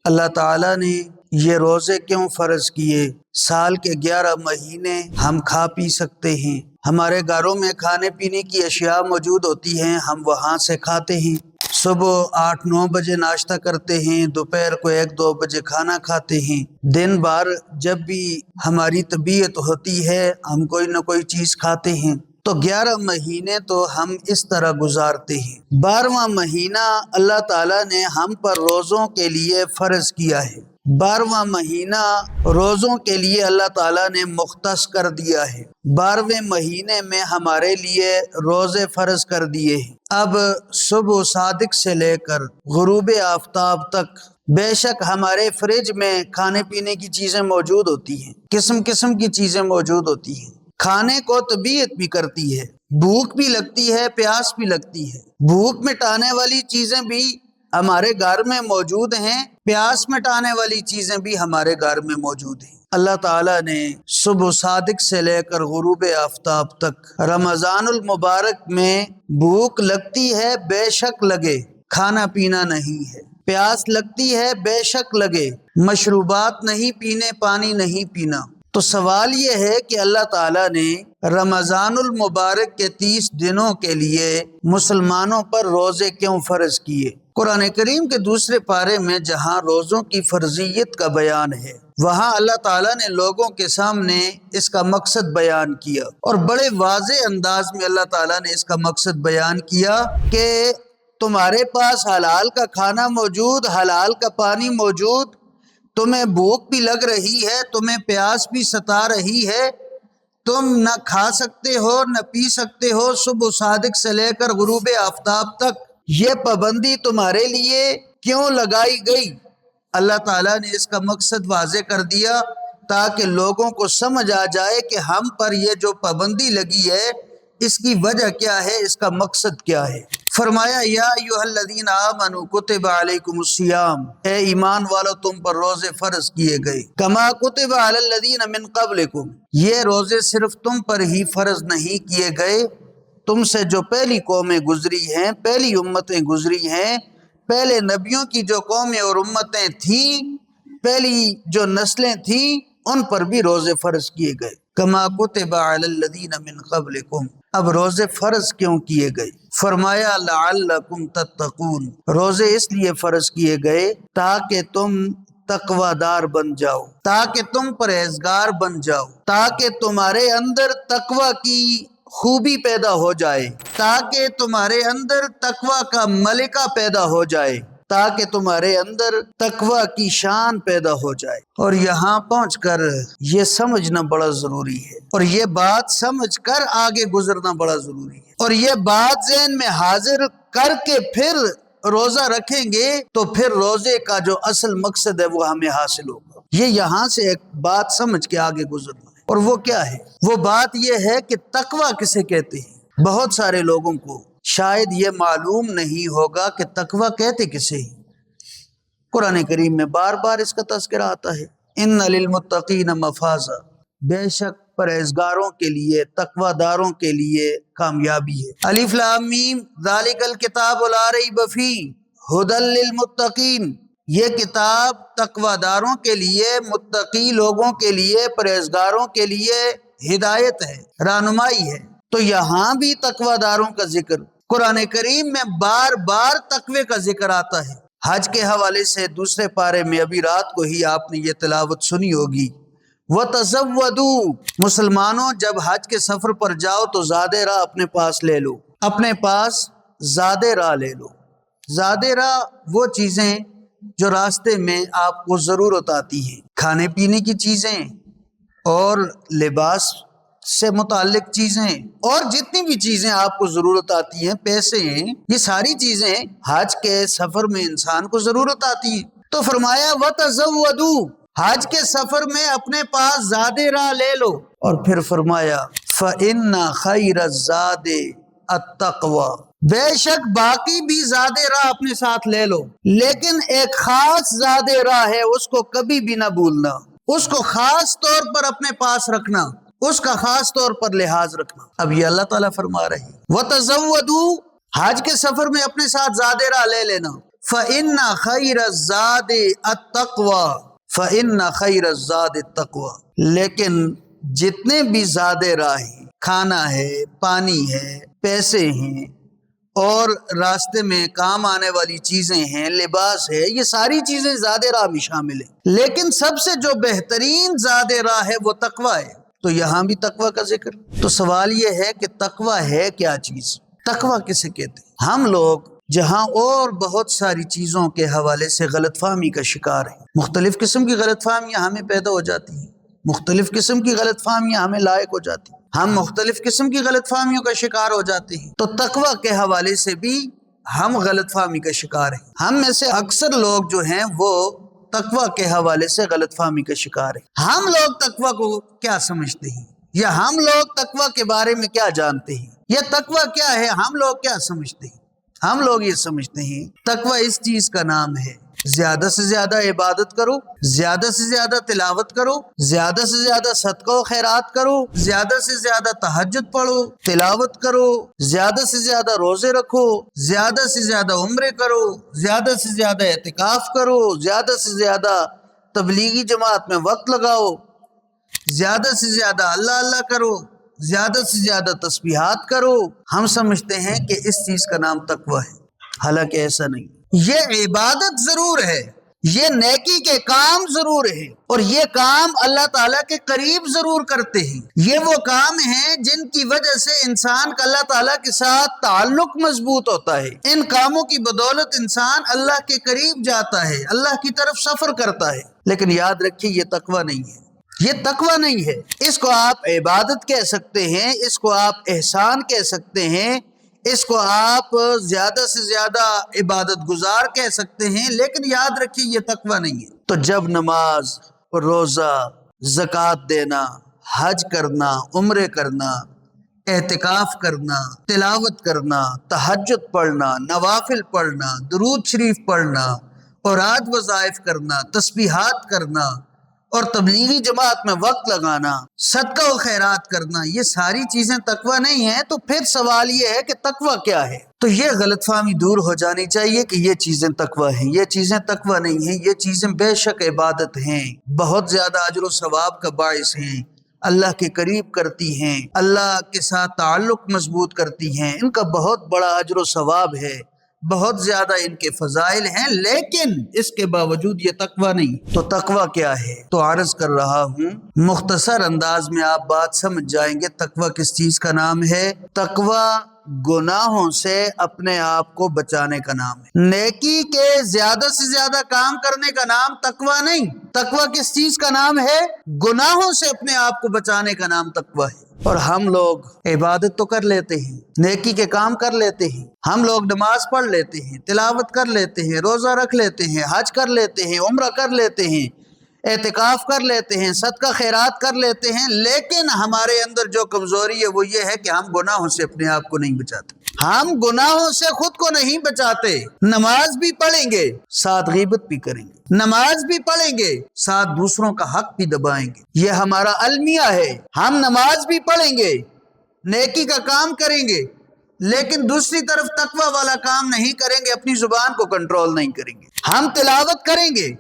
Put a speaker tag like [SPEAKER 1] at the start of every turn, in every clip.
[SPEAKER 1] اللہ تعالیٰ نے یہ روزے کیوں فرض کیے؟ سال کے 11 مہینے ہم کھا پی سکتے ہیں، ہمارے گھروں میں کھانے پینے کی اشیاء موجود ہوتی ہیں، ہم وہاں سے کھاتے ہیں۔ صبح 8-9 بجے ناشتہ کرتے ہیں، دوپہر کو 1-2 بجے کھانا کھاتے ہیں۔ دن بھر جب بھی ہماری طبیعت ہوتی ہے ہم کوئی نہ کوئی چیز کھاتے ہیں، تو 11 مہینے تو ہم اس طرح گزارتے ہیں۔ 12واں مہینہ اللہ تعالیٰ نے ہم پر روزوں کے لیے فرض کیا ہے۔ 12واں مہینہ روزوں کے لیے اللہ تعالیٰ نے مختص کر دیا ہے۔ 12ویں مہینے میں ہمارے لیے روزے فرض کر دیے ہیں۔ اب صبح صادق سے لے کر غروب آفتاب تک بے شک ہمارے فریج میں کھانے پینے کی چیزیں موجود ہوتی ہیں، قسم قسم کی چیزیں موجود ہوتی ہیں۔ کھانے کو طبیعت بھی کرتی ہے، بھوک بھی لگتی ہے، پیاس بھی لگتی ہے۔ بھوک مٹانے والی چیزیں بھی ہمارے گھر میں موجود ہیں، پیاس مٹانے والی چیزیں بھی ہمارے گھر میں موجود ہیں۔ اللہ تعالیٰ نے صبح صادق سے لے کر غروب آفتاب تک رمضان المبارک میں بھوک لگتی ہے بے شک لگے، کھانا پینا نہیں ہے۔ پیاس لگتی ہے بے شک لگے، مشروبات نہیں پینے، پانی نہیں پینا۔ تو سوال یہ ہے کہ اللہ تعالیٰ نے رمضان المبارک کے 30 دنوں کے لیے مسلمانوں پر روزے کیوں فرض کیے؟ قرآن کریم کے دوسرے پارے میں جہاں روزوں کی فرضیت کا بیان ہے، وہاں اللہ تعالیٰ نے لوگوں کے سامنے اس کا مقصد بیان کیا، اور بڑے واضح انداز میں اللہ تعالیٰ نے اس کا مقصد بیان کیا کہ تمہارے پاس حلال کا کھانا موجود، حلال کا پانی موجود، تمہیں بھوک بھی لگ رہی ہے، تمہیں پیاس بھی ستا رہی ہے، تم نہ کھا سکتے ہو نہ پی سکتے ہو صبح صادق سے لے کر غروب آفتاب تک۔ یہ پابندی تمہارے لیے کیوں لگائی گئی؟ اللہ تعالیٰ نے اس کا مقصد واضح کر دیا تاکہ لوگوں کو سمجھ آ جائے کہ ہم پر یہ جو پابندی لگی ہے اس کی وجہ کیا ہے، اس کا مقصد کیا ہے۔ فرمایا یا ایھا الذین آمنوا کتب علیکم الصیام، اے ایمان والو تم پر روزے فرض کیے گئے، کما کتب علی الذین من قبلکم، یہ روزے صرف تم پر ہی فرض نہیں کیے گئے، تم سے جو پہلی قومیں گزری ہیں، پہلی امتیں گزری ہیں، پہلے نبیوں کی جو قومیں اور امتیں تھیں، پہلی جو نسلیں تھیں، ان پر بھی روزے فرض کیے گئے۔ کما کتب علی الذین من قبلکم، اب روزے فرض کیوں کیے گئے؟ فرمایا لعلکم تتقون، روزے اس لیے فرض کیے گئے تاکہ تم تقوی دار بن جاؤ، تاکہ تم پرہیزگار بن جاؤ، تاکہ تمہارے اندر تقوی کی خوبی پیدا ہو جائے، تاکہ تمہارے اندر تقوی کا ملکہ پیدا ہو جائے، تاکہ تمہارے اندر تقوی کی شان پیدا ہو جائے۔ اور یہاں پہنچ کر یہ سمجھنا بڑا ضروری ہے، اور یہ بات سمجھ کر آگے گزرنا بڑا ضروری ہے، اور یہ بات ذہن میں حاضر کر کے پھر روزہ رکھیں گے تو پھر روزے کا جو اصل مقصد ہے وہ ہمیں حاصل ہوگا۔ یہ یہاں سے ایک بات سمجھ کے آگے گزرنا ہے، اور وہ کیا ہے؟ وہ بات یہ ہے کہ تقوی کسے کہتے ہیں۔ بہت سارے لوگوں کو شاید یہ معلوم نہیں ہوگا کہ تقوی کہتے کسے ہیں۔ قرآن کریم میں بار بار اس کا تذکرہ آتا ہے، ان للمتقین مفازا، بے شک پرہیزگاروں کے لیے، تقوی داروں کے لیے کامیابی ہے۔ الف لام میم ذالک الکتاب لا ریب فیہ ھدی للمتقین، یہ کتاب تقوی داروں کے لیے، متقی لوگوں کے لیے، پرہیزگاروں کے لیے ہدایت ہے، رہنمائی ہے۔ تو یہاں بھی تقوی داروں کا ذکر قرآن کریم میں بار بار تقوی کا ذکر آتا ہے۔ حج کے حوالے سے دوسرے پارے میں ابھی رات کو ہی آپ نے یہ تلاوت سنی ہوگی، وَتَزَوَّدُوا، مسلمانوں جب حج کے سفر پر جاؤ تو زادِ راہ اپنے پاس لے لو، اپنے پاس زادِ راہ لے لو۔ زادِ راہ وہ چیزیں جو راستے میں آپ کو ضرورت آتی ہیں، کھانے پینے کی چیزیں اور لباس سے متعلق چیزیں، اور جتنی بھی چیزیں آپ کو ضرورت آتی ہیں، پیسے ہیں، یہ ساری چیزیں حج کے سفر میں انسان کو ضرورت آتی ہیں۔ تو فرمایا وَتَزَوَّدُوا، حج کے سفر میں اپنے پاس زاد راہ لے لو، اور پھر فرمایا فَإِنَّ خَيْرَ الزَّادِ التَّقْوَى، بے شک باقی بھی زاد راہ اپنے ساتھ لے لو، لیکن ایک خاص زاد راہ ہے، اس کو کبھی بھی نہ بھولنا، اس کو خاص طور پر اپنے پاس رکھنا، اس کا خاص طور پر لحاظ رکھنا۔ اب یہ اللہ تعالیٰ فرما رہے ہیں وَتَزَوَّدُوا، حج کے سفر میں اپنے ساتھ زاد راہ لے لینا، فَإِنَّ خَيْرَ الزَّادِ التَّقْوَى فَإِنَّ خَيْرَ الزَّادِ التَّقْوَى، لیکن جتنے بھی زاد راہ ہیں، کھانا ہے، پانی ہے، پیسے ہیں اور راستے میں کام آنے والی چیزیں ہیں، لباس ہے، یہ ساری چیزیں زاد راہ میں شامل ہیں، لیکن سب سے جو بہترین زاد راہ ہے وہ تقوی ہے۔ تو یہاں بھی تقوی کا ذکر۔ تو سوال یہ ہے کہ تقوی ہے کیا چیز؟ تقوی کسے کہتے ہیں؟ ہم لوگ جہاں اور بہت ساری چیزوں کے حوالے سے غلط فہمی کا شکار ہیں، مختلف قسم کی غلط فہمیاں ہمیں پیدا ہو جاتی ہیں، مختلف قسم کی غلط فہمیاں ہمیں لائق ہو جاتی ہیں، ہم مختلف قسم کی غلط فہمیوں کا شکار ہو جاتے ہیں، تو تقوی کے حوالے سے بھی ہم غلط فہمی کا شکار ہیں۔ ہم میں سے اکثر لوگ جو ہیں وہ تقوی کے حوالے سے غلط فہمی کا شکار ہیں۔ ہم لوگ تقوی کو کیا سمجھتے ہیں، یا ہم لوگ تقوی کے بارے میں کیا جانتے ہیں، یا تقوی کیا ہے ہم لوگ کیا سمجھتے ہیں؟ ہم لوگ یہ سمجھتے ہیں تقوی اس چیز کا نام ہے زیادہ سے زیادہ عبادت کرو، زیادہ سے زیادہ تلاوت کرو، زیادہ سے زیادہ صدقہ و خیرات کرو، زیادہ سے زیادہ تہجد پڑھو، تلاوت کرو، زیادہ سے زیادہ روزے رکھو، زیادہ سے زیادہ عمرے کرو، زیادہ سے زیادہ اعتکاف کرو، زیادہ سے زیادہ تبلیغی جماعت میں وقت لگاؤ، زیادہ سے زیادہ اللہ اللہ کرو، زیادہ سے زیادہ تسبیحات کرو۔ ہم سمجھتے ہیں کہ اس چیز کا نام تقوی ہے، حالانکہ ایسا نہیں۔ یہ عبادت ضرور ہے، یہ نیکی کے کام ضرور ہے، اور یہ کام اللہ تعالیٰ کے قریب ضرور کرتے ہیں۔ یہ وہ کام ہیں جن کی وجہ سے انسان کا اللہ تعالیٰ کے ساتھ تعلق مضبوط ہوتا ہے۔ ان کاموں کی بدولت انسان اللہ کے قریب جاتا ہے، اللہ کی طرف سفر کرتا ہے۔ لیکن یاد رکھیے یہ تقوی نہیں ہے، یہ تقوی نہیں ہے۔ اس کو آپ عبادت کہہ سکتے ہیں، اس کو آپ احسان کہہ سکتے ہیں، اس کو آپ زیادہ سے زیادہ عبادت گزار کہہ سکتے ہیں، لیکن یاد رکھیے یہ تقوی نہیں ہے۔ تو جب نماز، روزہ، زکوٰۃ دینا، حج کرنا، عمرے کرنا، اعتکاف کرنا، تلاوت کرنا، تہجد پڑھنا، نوافل پڑھنا، درود شریف پڑھنا، اوراد وظائف کرنا، تسبیحات کرنا اور تبلیغی جماعت میں وقت لگانا، صدقہ و خیرات کرنا، یہ ساری چیزیں تقوی نہیں ہیں، تو پھر سوال یہ ہے کہ تقوی کیا ہے؟ تو یہ غلط فہمی دور ہو جانی چاہیے کہ یہ چیزیں تقوی ہیں، یہ چیزیں تقوی نہیں ہیں، یہ چیزیں بے شک عبادت ہیں، بہت زیادہ اجر و ثواب کا باعث ہیں، اللہ کے قریب کرتی ہیں، اللہ کے ساتھ تعلق مضبوط کرتی ہیں، ان کا بہت بڑا اجر و ثواب ہے، بہت زیادہ ان کے فضائل ہیں، لیکن اس کے باوجود یہ تقوی نہیں۔ تو تقوی کیا ہے؟ تو عرض کر رہا ہوں، مختصر انداز میں آپ بات سمجھ جائیں گے تقوی کس چیز کا نام ہے۔ تقوی گناہوں سے اپنے آپ کو بچانے کا نام ہے۔ نیکی کے زیادہ سے زیادہ کام کرنے کا نام تقوی نہیں۔ تقوی کس چیز کا نام ہے؟ گناہوں سے اپنے آپ کو بچانے کا نام تقوی ہے۔ اور ہم لوگ عبادت تو کر لیتے ہیں، نیکی کے کام کر لیتے ہیں، ہم لوگ نماز پڑھ لیتے ہیں، تلاوت کر لیتے ہیں، روزہ رکھ لیتے ہیں، حج کر لیتے ہیں، عمرہ کر لیتے ہیں، اعتکاف کر لیتے ہیں، صدقہ خیرات کر لیتے ہیں، لیکن ہمارے اندر جو کمزوری ہے وہ یہ ہے کہ ہم گناہوں سے اپنے آپ کو نہیں بچاتے، ہم گناہوں سے خود کو نہیں بچاتے۔ نماز بھی پڑھیں گے، ساتھ غیبت بھی کریں گے، نماز بھی پڑھیں گے، ساتھ دوسروں کا حق بھی دبائیں گے، یہ ہمارا المیہ ہے۔ ہم نماز بھی پڑھیں گے، نیکی کا کام کریں گے، لیکن دوسری طرف تقوی والا کام نہیں کریں گے، اپنی زبان کو کنٹرول نہیں کریں گے۔ ہم تلاوت کریں گے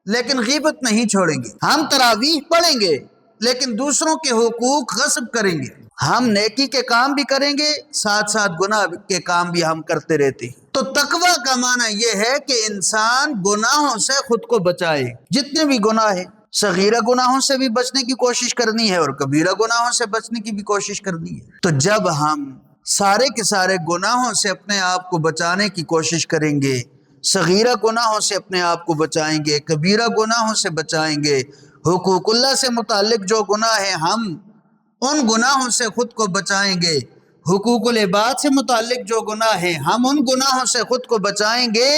[SPEAKER 1] لیکن غیبت نہیں چھوڑیں گے، ہم تراویح پڑھیں گے لیکن دوسروں کے حقوق غصب کریں گے، ہم نیکی کے کام بھی کریں گے، ساتھ ساتھ گناہ کے کام بھی ہم کرتے رہتے ہیں۔ تو تقوی کا معنی یہ ہے کہ انسان گناہوں سے خود کو بچائے، جتنے بھی گناہ ہیں، صغیرہ گناہوں سے بھی بچنے کی کوشش کرنی ہے اور کبیرہ گناہوں سے بچنے کی بھی کوشش کرنی ہے۔ تو جب ہم سارے کے سارے گناہوں سے اپنے آپ کو بچانے کی کوشش کریں گے، صغیرہ گناہوں سے اپنے آپ کو بچائیں گے، کبیرہ گناہوں سے بچائیں گے، حقوق اللہ سے متعلق جو گناہ ہیں ہم ان گناہوں سے خود کو بچائیں گے، حقوق العباد سے متعلق جو گناہ ہیں ہم ان گناہوں سے خود کو بچائیں گے،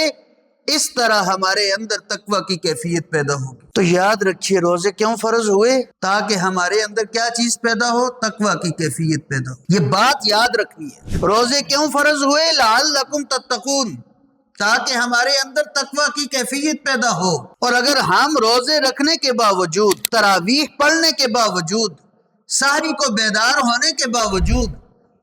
[SPEAKER 1] اس طرح ہمارے اندر تقوی کی کیفیت پیدا ہوگی۔ تو یاد رکھیے روزے کیوں فرض ہوئے؟ تاکہ ہمارے اندر کیا چیز پیدا ہو؟ تقوی کی کیفیت پیدا ہو۔ یہ بات یاد رکھنی ہے۔ روزے کیوں فرض ہوئے؟ لعلکم تتقون، تاکہ ہمارے اندر تقوی کی کیفیت پیدا ہو۔ اور اگر ہم روزے رکھنے کے باوجود، تراویح پڑھنے کے باوجود، سحری کو بیدار ہونے کے باوجود،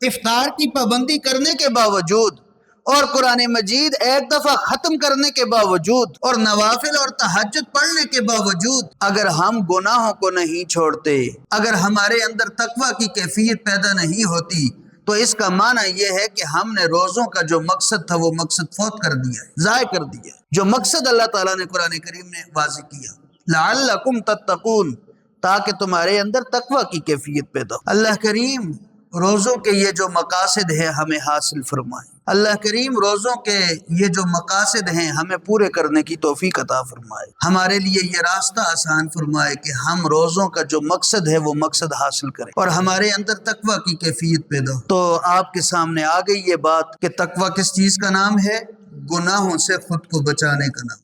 [SPEAKER 1] افطار کی پابندی کرنے کے باوجود، اور قرآن مجید ایک دفعہ ختم کرنے کے باوجود اور نوافل اور تہجد پڑھنے کے باوجود اگر ہم گناہوں کو نہیں چھوڑتے، اگر ہمارے اندر تقوی کی کیفیت پیدا نہیں ہوتی، تو اس کا معنی یہ ہے کہ ہم نے روزوں کا جو مقصد تھا وہ مقصد فوت کر دیا ہے، ضائع کر دیا ہے، جو مقصد اللہ تعالیٰ نے قرآن کریم میں واضح کیا، لعلکم تتقون، تاکہ تمہارے اندر تقوی کی کیفیت پیدا ہو۔ اللہ کریم روزوں کے یہ جو مقاصد ہیں ہمیں حاصل فرمائے، اللہ کریم روزوں کے یہ جو مقاصد ہیں ہمیں پورے کرنے کی توفیق عطا فرمائے، ہمارے لیے یہ راستہ آسان فرمائے کہ ہم روزوں کا جو مقصد ہے وہ مقصد حاصل کریں اور ہمارے اندر تقوی کی کیفیت پیدا ہو۔ تو آپ کے سامنے آ گئی یہ بات کہ تقوی کس چیز کا نام ہے؟ گناہوں سے خود کو بچانے کا نام۔